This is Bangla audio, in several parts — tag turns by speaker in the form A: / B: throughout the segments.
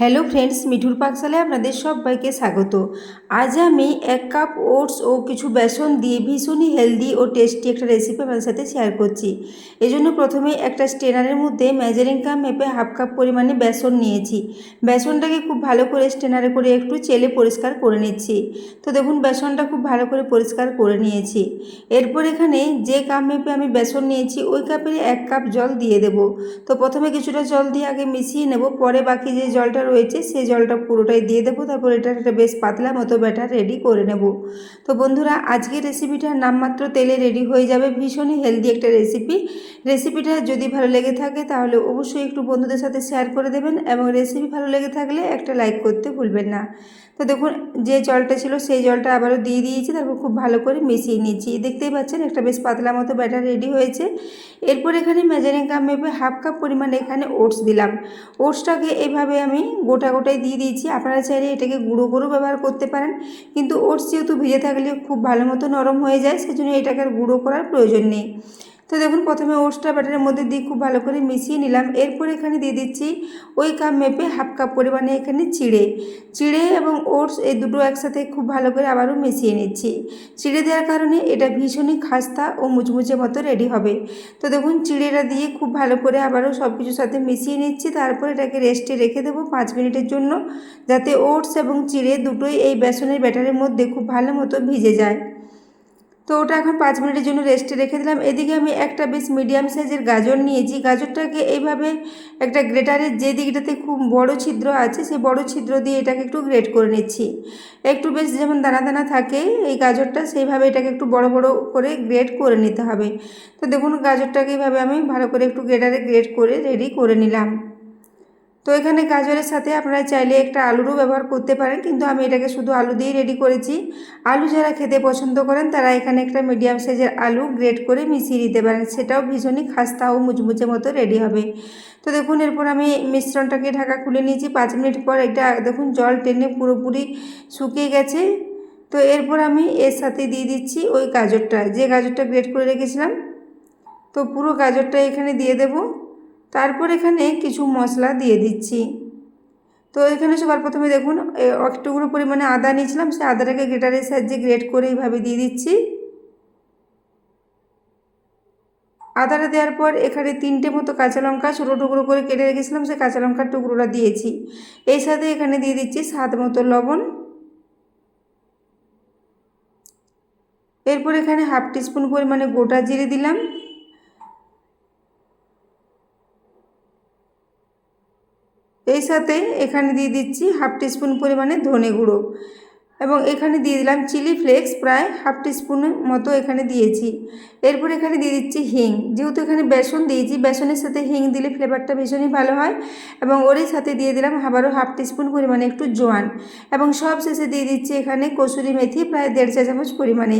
A: হ্যালো ফ্রেন্ডস, মিঠুর পাকশালায় আপনাদের সবাইকে স্বাগত। আজ আমি 1 কাপ ওটস ও কিছু বেসন দিয়ে ভীষণই হেলদি ও টেস্টি একটা রেসিপি আপনাদের সাথে শেয়ার করছি। এই জন্য প্রথমে একটা স্ট্রেনারের মধ্যে মেজারিং কাপ মেপে 1/2 কাপ পরিমাণে বেসন নিয়েছি। বেসনটাকে খুব ভালো করে স্ট্রেনারে করে একটু চেলে পরিষ্কার করে নিচ্ছি। তো দেখুন, বেসনটা খুব ভালো করে পরিষ্কার করে নিয়েছি। এরপর এখানে যে কাপ মেপে আমি বেসন নিয়েছি ওই কাপের 1 কাপ জল দিয়ে দেব। তো প্রথমে কিছুটা জল দিয়ে আগে মিশিয়ে নেব, পরে বাকি যে জলটা রয়েছে সেই জলটা পুরোটাই দিয়ে দেবো। তারপর এটা একটা বেশ পাতলা মতো ব্যাটার রেডি করে নেব। তো বন্ধুরা, আজকের রেসিপিটার নামমাত্র তেলে রেডি হয়ে যাবে, ভীষণই হেলদি একটা রেসিপিটা যদি ভালো লেগে থাকে তাহলে অবশ্যই একটু বন্ধুদের সাথে শেয়ার করে দেবেন, এবং রেসিপি ভালো লেগে থাকলে একটা লাইক করতে ভুলবেন না। তো দেখুন, যে জলটা ছিল সেই জলটা আবারও দিয়ে দিয়েছি, তারপর খুব ভালো করে মিশিয়ে নিচ্ছি। দেখতেই পাচ্ছেন একটা বেশ পাতলা মতো ব্যাটার রেডি হয়েছে। এরপর এখানে মেজারিং কাপ মেপে 1/2 কাপ পরিমাণে এখানে ওটস দিলাম। ওটসটাকে এভাবে আমি গোটা গোটাই দিয়ে দিয়েছি। আপনারা চাইলে এটাকে গুঁড়ো করেও ব্যবহার করতে পারেন, কিন্তু ওটস যেহেতু ভিজে থাকলে খুব ভালো মতো নরম হয়ে যায়, সেজন্য এটাকে আর গুঁড়ো করার প্রয়োজন নেই। তো দেখুন, প্রথমে ওটসটা ব্যাটারের মধ্যে দিয়ে খুব ভালো করে মিশিয়ে নিলাম। এরপর এখানে দিয়ে দিচ্ছি ওই কাপ মেপে 1/2 কাপ পরিমাণে এখানে চিড়ে এবং ওটস এই দুটো একসাথে খুব ভালো করে আবারও মিশিয়ে নিচ্ছি। চিড়ে দেওয়ার কারণে এটা ভীষণই খাস্তা ও মুচমুচে মতো রেডি হবে। তো দেখুন, চিড়েটা দিয়ে খুব ভালো করে আবারও সব কিছুর সাথে মিশিয়ে নিচ্ছি। তারপর এটাকে রেস্টে রেখে দেবো 5 মিনিটের জন্য, যাতে ওটস এবং চিড়ে দুটোই এই বেসনের ব্যাটারের মধ্যে খুব ভালো মতো ভিজে যায়। তো ওটা এখন 5 মিনিটের জন্য রেস্টে রেখে দিলাম। এদিকে আমি একটা বেশ মিডিয়াম সাইজের গাজর নিয়েছি। গাজরটাকে এইভাবে একটা গ্রেটারের যে দিকটাতে খুব বড় ছিদ্র আছে সেই বড় ছিদ্র দিয়ে এটাকে একটু গ্রেট করে নিচ্ছি। একটু বেশ যেমন দানা দানা থাকে এই গাজরটা, সেইভাবে এটাকে একটু বড় বড় করে গ্রেট করে নিতে হবে। তো দেখুন, গাজরটাকে এইভাবে আমি ভালো করে একটু গ্রেটারে গ্রেট করে রেডি করে নিলাম। তো এখানে গাজরের সাথে আপনারা চাইলে একটা আলুরও ব্যবহার করতে পারেন, কিন্তু আমি এটাকে শুধু আলু দিয়েই রেডি করেছি। আলু যারা খেতে পছন্দ করেন তারা এখানে একটা মিডিয়াম সাইজের আলু গ্রেট করে মিশিয়ে দিতে পারেন, সেটাও ভীষণই খাস্তা ও মুচমুচে মতো রেডি হবে। তো দেখুন, এরপর আমি মিশ্রণটাকে ঢাকা খুলে নিয়েছি। 5 মিনিট পর এটা দেখুন জল টেনে পুরোপুরি শুকিয়ে গেছে। তো এরপর আমি এর সাথে দিয়ে দিচ্ছি ওই গাজরটা, যে গাজরটা গ্রেট করে রেখেছিলাম। তো পুরো গাজরটা এখানে দিয়ে দেব। তারপর এখানে কিছু মশলা দিয়ে দিচ্ছি। তো এখানে সবার প্রথমে দেখুন একটুকরো পরিমাণে আদা নিয়েছিলাম, সেই আদাটাকে গ্রেটারের সাহায্যে গ্রেট করে এইভাবে দিয়ে দিচ্ছি। আদাটা দেওয়ার পর এখানে 3টে মতো কাঁচা লঙ্কা ছোটো টুকরো করে কেটে রেখেছিলাম, সেই কাঁচা লঙ্কার টুকরোটা দিয়েছি। এই সাথে এখানে দিয়ে দিচ্ছি স্বাদ মতো লবণ। এরপর এখানে 1/2 টিস্পুন পরিমাণে গোটা জিরে দিলাম। এই সাথে এখানে দিয়ে দিচ্ছি 1/2 টিস্পুন পরিমাণে ধনে গুঁড়ো, এবং এখানে দিয়ে দিলাম চিলি ফ্লেক্স প্রায় 1/2 টিস্পুনের মতো এখানে দিয়েছি। এরপর এখানে দিয়ে দিচ্ছি হিং। যেহেতু এখানে বেসন দিয়েছি, বেসনের সাথে হিং দিলে ফ্লেভারটা ভীষণই ভালো হয়। এবং ওরই সাথে দিয়ে দিলাম আবারও 1/2 টিস্পুন পরিমাণে একটু জোয়ান, এবং সব শেষে দিয়ে দিচ্ছি এখানে কসুরি মেথি প্রায় 1.5 চা চামচ পরিমাণে।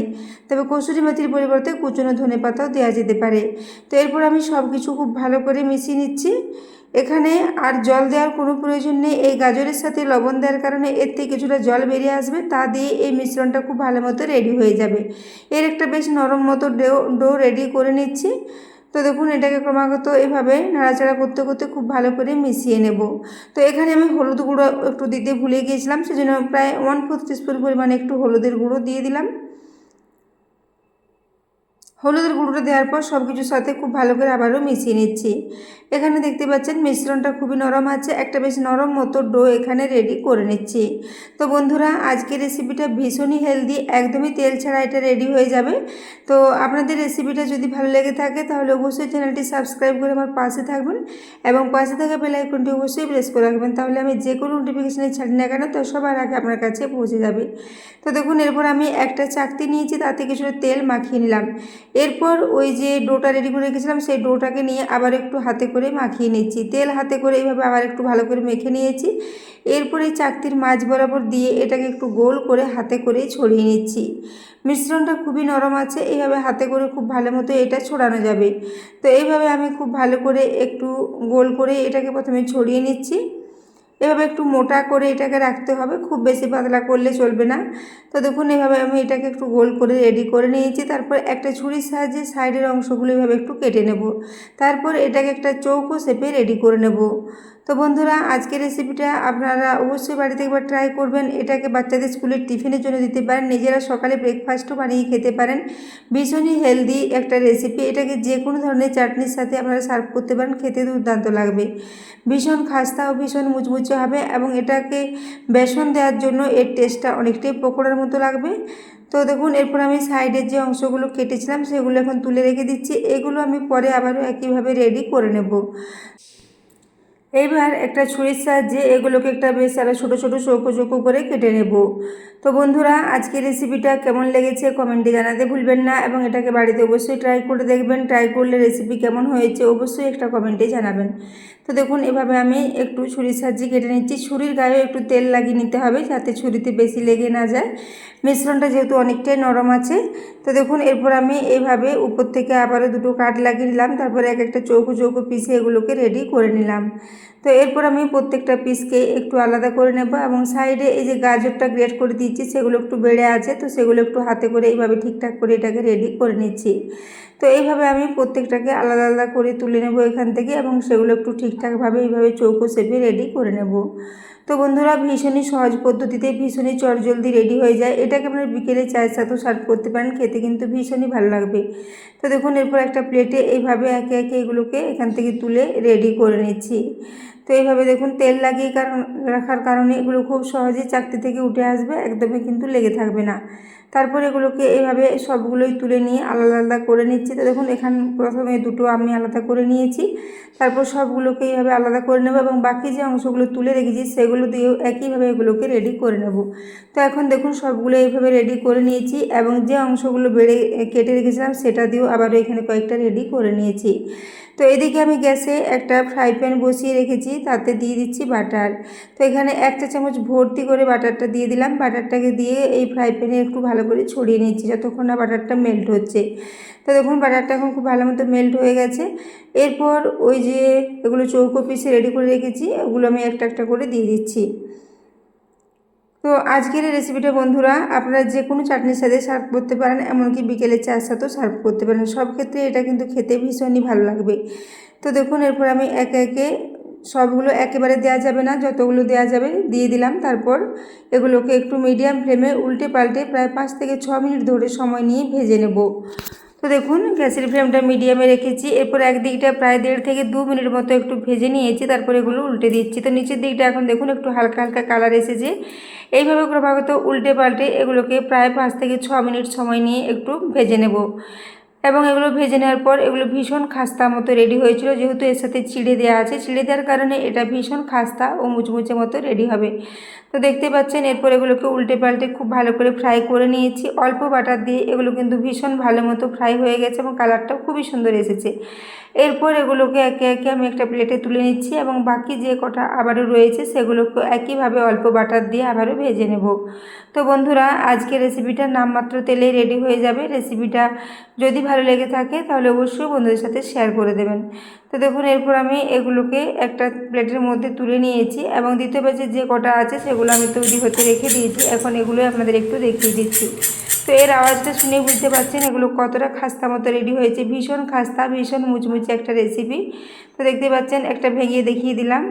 A: তবে কসুরি মেথির পরিবর্তে কুচনো ধনে পাতাও দেওয়া যেতে পারে। তো এরপর আমি সব কিছু খুব ভালো করে মিশিয়ে নিচ্ছি। এখানে আর জল দেওয়ার কোনো প্রয়োজন নেই। এই গাজরের সাথে লবণ দেওয়ার কারণে এর থেকে কিছুটা জল বেরিয়ে আসবে, তা দিয়ে এই মিশ্রণটা খুব ভালো মতো রেডি হয়ে যাবে। এর একটা বেশ নরম মতো ডো রেডি করে নিচ্ছি। তো দেখুন, এটাকে ক্রমাগত এভাবে নাড়াচাড়া করতে করতে খুব ভালো করে মিশিয়ে নেব। তো এখানে আমি হলুদ গুঁড়ো একটু দিতে ভুলে গিয়েছিলাম, সেজন্য প্রায় 1/4 টিস্পুন পরিমাণে একটু হলুদের গুঁড়ো দিয়ে দিলাম। হলুদের গুঁড়োটা দেওয়ার পর সব কিছুর সাথে খুব ভালো করে আবারও মিশিয়ে নিচ্ছি। এখানে দেখতে পাচ্ছেন মিশ্রণটা খুবই নরম আছে, একটা বেশ নরম মতো ডো এখানে রেডি করে নিচ্ছি। তো বন্ধুরা, আজকের রেসিপিটা ভীষণই হেলদি, একদমই তেল ছাড়া এটা রেডি হয়ে যাবে। তো আপনাদের রেসিপিটা যদি ভালো লেগে থাকে তাহলে অবশ্যই চ্যানেলটি সাবস্ক্রাইব করে আমার পাশে থাকবেন, এবং পাশে থাকা বেল আইকনটি অবশ্যই প্রেস করে রাখবেন, তাহলে আমি যে কোনো নোটিফিকেশানে ছাড়ি না কেন তো সবার আগে আপনার কাছে পৌঁছে যাবে। তো দেখুন, এরপর আমি একটা চাকতি নিয়েছি, তাতে কিছুটা তেল মাখিয়ে নিলাম। এরপর ওই যে ডোটা রেডি করে রেখেছিলাম সেই ডোটাকে নিয়ে আবার একটু হাতে করে মাখিয়ে নিচ্ছি। তেল হাতে করে এইভাবে আবার একটু ভালো করে মেখে নিয়েছি। এরপর এই চাকতির মাঝ বরাবর দিয়ে এটাকে একটু গোল করে হাতে করে ছড়িয়ে নিচ্ছি। মিশ্রণটা খুবই নরম আছে, এইভাবে হাতে করে খুব ভালো মতো এটা ছড়ানো যাবে। তো এইভাবে আমি খুব ভালো করে একটু গোল করে এটাকে প্রথমে ছড়িয়ে নিচ্ছি। এভাবে একটু মোটা করে এটাকে রাখতে হবে, খুব বেশি পাতলা করলে চলবে না। তো দেখুন, এভাবে আমি এটাকে একটু গোল করে রেডি করে নিয়েছি। তারপর একটা ছুরির সাহায্যে সাইডের অংশগুলো এভাবে একটু কেটে নেব। তারপর এটাকে একটা চৌকো শেপে রেডি করে নেব। তো তো বন্ধুরা, আজকের রেসিপিটা আপনারা অবশ্যই বাড়িতে একবার ট্রাই করবেন। এটাকে বাচ্চাদের স্কুলের টিফিনের জন্য দিতে পারেন, নিজেরা সকালে ব্রেকফাস্টও বানিয়ে খেতে পারেন। ভীষণই হেলদি একটা রেসিপি। এটাকে যে কোনো ধরনের চাটনির সাথে আপনারা সার্ভ করতে পারেন, খেতে দুর্দান্ত লাগবে। ভীষণ খাস্তা ও ভীষণ মুচমুচে হবে এবং এটাকে বেসন দেওয়ার জন্য এর টেস্টটা অনেকটাই পকোড়ার মতো লাগবে। তো দেখুন, এরপর আমি সাইডের যে অংশগুলো কেটেছিলাম সেগুলো এখন তুলে রেখে দিচ্ছি। এগুলো আমি পরে আবারও একইভাবে রেডি করে নেব। এইবার একটা ছুরির সাহায্যে এগুলোকে একটা বেশ আরও ছোটো ছোটো চৌকো চৌকো করে কেটে নেব। তো বন্ধুরা, আজকের রেসিপিটা কেমন লেগেছে কমেন্টে জানাতে ভুলবেন না এবং এটাকে বাড়িতে অবশ্যই ট্রাই করে দেখবেন। ট্রাই করলে রেসিপি কেমন হয়েছে অবশ্যই একটা কমেন্টে জানাবেন। তো দেখুন, এভাবে আমি একটু ছুরির সাহায্যে কেটে নিচ্ছি। ছুরির গায়ে একটু তেল লাগিয়ে নিতে হবে যাতে ছুরিতে বেশি লেগে না যায়। মিশ্রণটা যেহেতু অনেকটাই নরম আছে। তো দেখুন, এরপর আমি এইভাবে উপর থেকে আবারও দুটো কাট লাগিয়ে নিলাম। তারপরে এক একটা চৌকো চৌকো পিসে এগুলোকে রেডি করে নিলাম। তো এরপর আমি প্রত্যেকটা পিসকে একটু আলাদা করে নেব এবং সাইডে এই যে গাজরটা গ্রেট করে দিচ্ছি সেগুলো একটু বেড়ে আছে, তো সেগুলো একটু হাতে করে এইভাবে ঠিকঠাক করে এটাকে রেডি করে নিচ্ছি। তো এইভাবে আমি প্রত্যেকটাকে আলাদা আলাদা করে তুলে নেব এখান থেকে এবং সেগুলো একটু ঠিকঠাকভাবে এইভাবে চৌকো শেপে রেডি করে নেব। তো বন্ধুরা, ভীষণই সহজ পদ্ধতিতে ভীষণই চটজলদি রেডি হয়ে যায়। এটাকে আপনারা বিকেলে চায়ের সাথেও সার্ভ করতে পারেন, খেতে কিন্তু ভীষণই ভালো লাগবে। তো দেখুন, এরপর একটা প্লেটে এইভাবে একে একে এগুলোকে এখান থেকে তুলে রেডি করে নিচ্ছি। তো এইভাবে দেখুন, তেল লাগিয়ে রাখার কারণে এগুলো খুব সহজেই চাকতি থেকে উঠে আসবে, একদমই কিন্তু লেগে থাকবে না। তারপর এগুলোকে এইভাবে সবগুলোই তুলে নিয়ে আলাদা আলাদা করে নিচ্ছি। তো দেখুন, প্রথমে দুটো আমি আলাদা করে নিয়েছি, তারপর সবগুলোকে এইভাবে আলাদা করে নেব এবং বাকি যে অংশগুলো তুলে রেখেছি সেগুলো দিয়েও একইভাবে এগুলোকে রেডি করে নেব। তো এখন দেখুন, সবগুলো এইভাবে রেডি করে নিয়েছি এবং যে অংশগুলো কেটে রেখেছিলাম সেটা দিয়েও আবারও এখানে কয়েকটা রেডি করে নিয়েছি। তো এদিকে আমি গ্যাসে একটা ফ্রাই প্যান বসিয়ে রেখেছি, তাতে দিয়ে দিচ্ছি বাটার। তো এখানে 1 চা চামচ ভর্তি করে বাটারটা দিয়ে দিলাম। বাটারটাকে দিয়ে এই ফ্রাই প্যানে একটু ভালো করে ছড়িয়ে নিচ্ছি যতক্ষণ না বাটারটা মেল্ট হচ্ছে। তো দেখুন, বাটারটা এখন খুব ভালো মতো মেল্ট হয়ে গেছে। এরপর ওই যে এগুলো চৌকো পিসে রেডি করে রেখেছি ওগুলো আমি একটা একটা করে দিয়ে দিচ্ছি। তো আজকের এই রেসিপিটা বন্ধুরা আপনারা যে কোনো চাটনির সাথে সার্ভ করতে পারেন, এমনকি বিকেলের চায়ের সাথেও সার্ভ করতে পারেন। সব ক্ষেত্রে এটা কিন্তু খেতে ভীষণই ভালো লাগবে। তো দেখুন, এরপর আমি একে একে সবগুলো একেবারে দেওয়া যাবে না, যতগুলো দেওয়া যাবে দিয়ে দিলাম। তারপর এগুলোকে একটু মিডিয়াম ফ্লেমে উল্টে পাল্টে প্রায় 5 থেকে 6 মিনিট ধরে সময় নিয়ে ভেজে নেব। তো দেখুন, গ্যাসের ফ্লেমটা মিডিয়ামে রেখেছি। এরপর একদিকটা প্রায় 1.5 থেকে 2 মিনিট মতো একটু ভেজে নিয়েছি, তারপর এগুলো উল্টে দিচ্ছি। তো নিচের দিকটা এখন দেখুন একটু হালকা হালকা কালার এসেছে। এইভাবে ক্রমাগত উল্টে পাল্টে এগুলোকে প্রায় 5 থেকে 6 মিনিট সময় নিয়ে একটু ভেজে নেব এবং এগুলো ভেজে নেওয়ার পর এগুলো ভীষণ খাস্তা মতো রেডি হয়েছিল। যেহেতু এর সাথে চিড়ে দেওয়া আছে, চিড়ে দেওয়ার কারণে এটা ভীষণ খাস্তা ও মুচমুচে মতো রেডি হবে। তো দেখতে পাচ্ছেন, এরপর এগুলোকে উল্টে পাল্টে খুব ভালো করে ফ্রাই করে নিয়েছি। অল্প বাটার দিয়ে এগুলো কিন্তু ভীষণ ভালো মতো ফ্রাই হয়ে গেছে এবং কালারটাও খুবই সুন্দর এসেছে। এরপর এগুলোকে একে একে আমি একটা প্লেটে তুলে নিচ্ছি এবং বাকি যে কটা আবারও রয়েছে সেগুলোকে একইভাবে অল্প বাটার দিয়ে আবারও ভেজে নেব। তো বন্ধুরা, আজকে রেসিপিটা নামমাত্র তেলেই রেডি হয়ে যাবে। রেসিপিটা যদি ভালো লেগে থাকে তাহলে অবশ্যই বন্ধুদের সাথে শেয়ার করে দেবেন। তো দেখুন, এরপর আমি এগুলোকে একটা প্লেটের মধ্যে তুলে নিয়েছি এবং দ্বিতীয় ব্যাচে যে কটা আছে সেগুলো আমি তৈরি হতে রেখে দিয়েছি। এখন এগুলোই আপনাদের একটু দেখিয়ে দিচ্ছি। তো এর আওয়াজটা শুনে বুঝতে পারছেন এগুলো কতটা খাস্তা মতো রেডি হয়েছে। ভীষণ খাস্তা, ভীষণ মুচমুচে একটা রেসিপি। তো দেখতে পাচ্ছেন, একটা ভেঙে দেখিয়ে দিলাম।